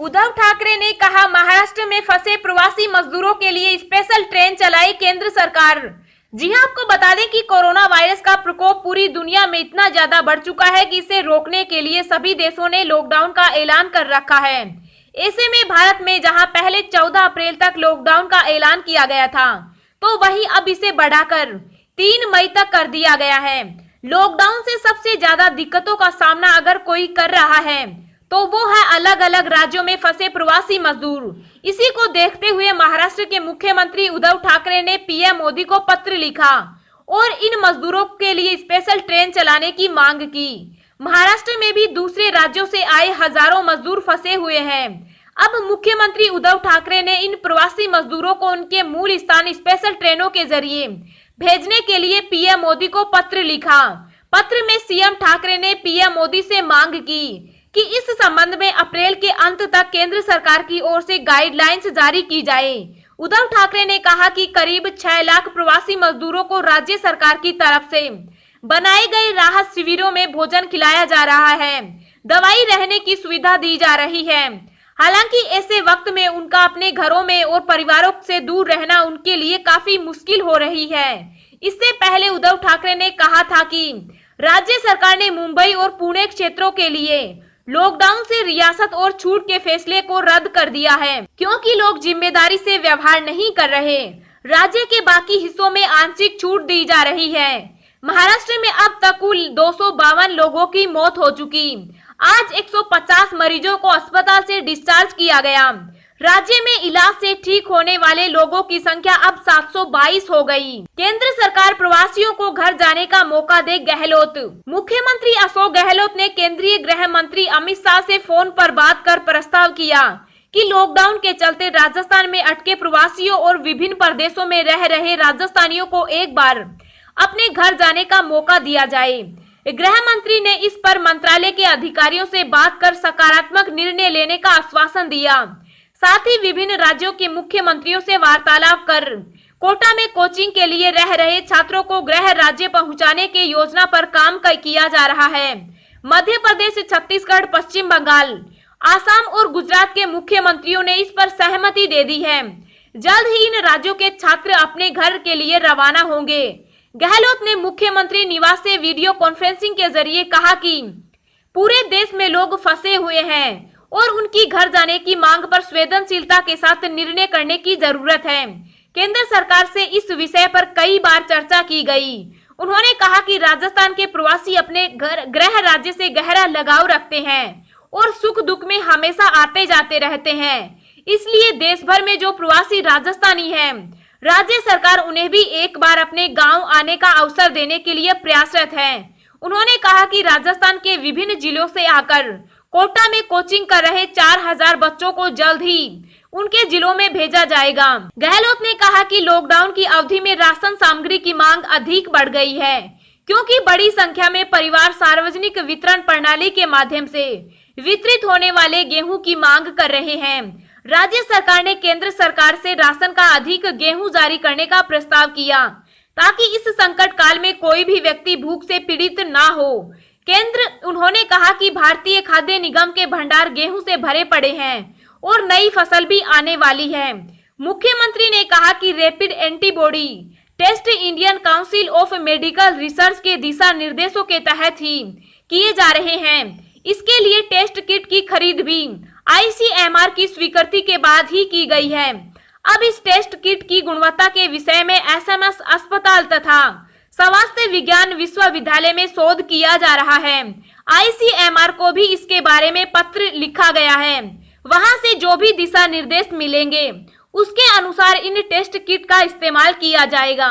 उद्धव ठाकरे ने कहा, महाराष्ट्र में फंसे प्रवासी मजदूरों के लिए स्पेशल ट्रेन चलाई केंद्र सरकार। जी हां, आपको बता दें कि कोरोना वायरस का प्रकोप पूरी दुनिया में इतना ज्यादा बढ़ चुका है कि इसे रोकने के लिए सभी देशों ने लॉकडाउन का ऐलान कर रखा है। ऐसे में भारत में जहां पहले 14 अप्रैल तक लॉकडाउन का ऐलान किया गया था, तो वहीं अब इसे बढ़ाकर 3 मई तक कर दिया गया है। लॉकडाउन से सबसे ज्यादा दिक्कतों का सामना अगर कोई कर रहा है तो वो है अलग अलग राज्यों में फंसे प्रवासी मजदूर। इसी को देखते हुए महाराष्ट्र के मुख्यमंत्री उद्धव ठाकरे ने पीएम मोदी को पत्र लिखा और इन मजदूरों के लिए स्पेशल ट्रेन चलाने की मांग की। महाराष्ट्र में भी दूसरे राज्यों से आए हजारों मजदूर फंसे हुए हैं। अब मुख्यमंत्री उद्धव ठाकरे ने इन प्रवासी मजदूरों को उनके मूल स्थान स्पेशल ट्रेनों के जरिए भेजने के लिए पीएम मोदी को पत्र लिखा। पत्र में सीएम ठाकरे ने पीएम मोदी से मांग की कि इस संबंध में अप्रैल के अंत तक केंद्र सरकार की ओर से गाइडलाइंस जारी की जाए। उद्धव ठाकरे ने कहा कि करीब 6 लाख प्रवासी मजदूरों को राज्य सरकार की तरफ से बनाए गए राहत शिविरों में भोजन खिलाया जा रहा है, दवाई, रहने की सुविधा दी जा रही है। हालांकि ऐसे वक्त में उनका अपने घरों में और परिवारों से दूर रहना उनके लिए काफी मुश्किल हो रही है। इससे पहले उद्धव ठाकरे ने कहा था कि राज्य सरकार ने मुंबई और पुणे क्षेत्रों के लिए लॉकडाउन से रियासत और छूट के फैसले को रद्द कर दिया है, क्योंकि लोग जिम्मेदारी से व्यवहार नहीं कर रहे। राज्य के बाकी हिस्सों में आंशिक छूट दी जा रही है। महाराष्ट्र में अब तक कुल 252 लोगों की मौत हो चुकी। आज 150 मरीजों को अस्पताल से डिस्चार्ज किया गया। राज्य में इलाज से ठीक होने वाले लोगों की संख्या अब 722 हो गई। केंद्र सरकार प्रवासियों को घर जाने का मौका दे, गहलोत। मुख्यमंत्री अशोक गहलोत ने केंद्रीय गृह मंत्री अमित शाह से फोन पर बात कर प्रस्ताव किया कि लॉकडाउन के चलते राजस्थान में अटके प्रवासियों और विभिन्न प्रदेशों में रह रहे राजस्थानियों को एक बार अपने घर जाने का मौका दिया जाए। गृह मंत्री ने इस पर मंत्रालय के अधिकारियों से बात कर सकारात्मक निर्णय लेने का आश्वासन दिया। साथ ही विभिन्न राज्यों के मुख्यमंत्रियों से वार्तालाप कर कोटा में कोचिंग के लिए रह रहे छात्रों को गृह राज्य पहुंचाने की योजना पर काम किया जा रहा है। मध्य प्रदेश, छत्तीसगढ़, पश्चिम बंगाल, आसाम और गुजरात के मुख्यमंत्रियों ने इस पर सहमति दे दी है। जल्द ही इन राज्यों के छात्र अपने घर के लिए रवाना होंगे। गहलोत ने मुख्यमंत्री निवास से वीडियो कॉन्फ्रेंसिंग के जरिए कहा कि पूरे देश में लोग फंसे हुए हैं और उनकी घर जाने की मांग पर संवेदनशीलता के साथ निर्णय करने की जरूरत है। केंद्र सरकार से इस विषय पर कई बार चर्चा की गई। उन्होंने कहा कि राजस्थान के प्रवासी अपने गृह राज्य से गहरा लगाव रखते हैं और सुख दुख में हमेशा आते जाते रहते हैं। इसलिए देश भर में जो प्रवासी राजस्थानी हैं, राज्य सरकार उन्हें भी एक बार अपने गाँव आने का अवसर देने के लिए प्रयासरत है। उन्होंने कहा कि राजस्थान के विभिन्न जिलों से आकर कोटा में कोचिंग कर रहे 4000 बच्चों को जल्द ही उनके जिलों में भेजा जाएगा। गहलोत ने कहा कि लॉकडाउन की अवधि में राशन सामग्री की मांग अधिक बढ़ गई है, क्योंकि बड़ी संख्या में परिवार सार्वजनिक वितरण प्रणाली के माध्यम से वितरित होने वाले गेहूं की मांग कर रहे हैं। राज्य सरकार ने केंद्र सरकार से राशन का अधिक गेहूं जारी करने का प्रस्ताव किया, ताकि इस संकट काल में कोई भी व्यक्ति भूख से पीड़ित ना हो। उन्होंने कहा कि भारतीय खाद्य निगम के भंडार गेहूं से भरे पड़े हैं और नई फसल भी आने वाली है। मुख्यमंत्री ने कहा कि rapid antibody test Indian Council of Medical Research के दिशा निर्देशों के तहत ही किए जा रहे हैं। इसके लिए टेस्ट किट की खरीद भी ICMR की स्वीकृति के बाद ही की गई है। अब इस टेस्ट किट की गुणवत्ता के विषय में SMS अस्पताल तथा स्वास्थ्य विज्ञान विश्वविद्यालय में शोध किया जा रहा है। ICMR को भी इसके बारे में पत्र लिखा गया है। वहां से जो भी दिशा निर्देश मिलेंगे उसके अनुसार इन टेस्ट किट का इस्तेमाल किया जाएगा।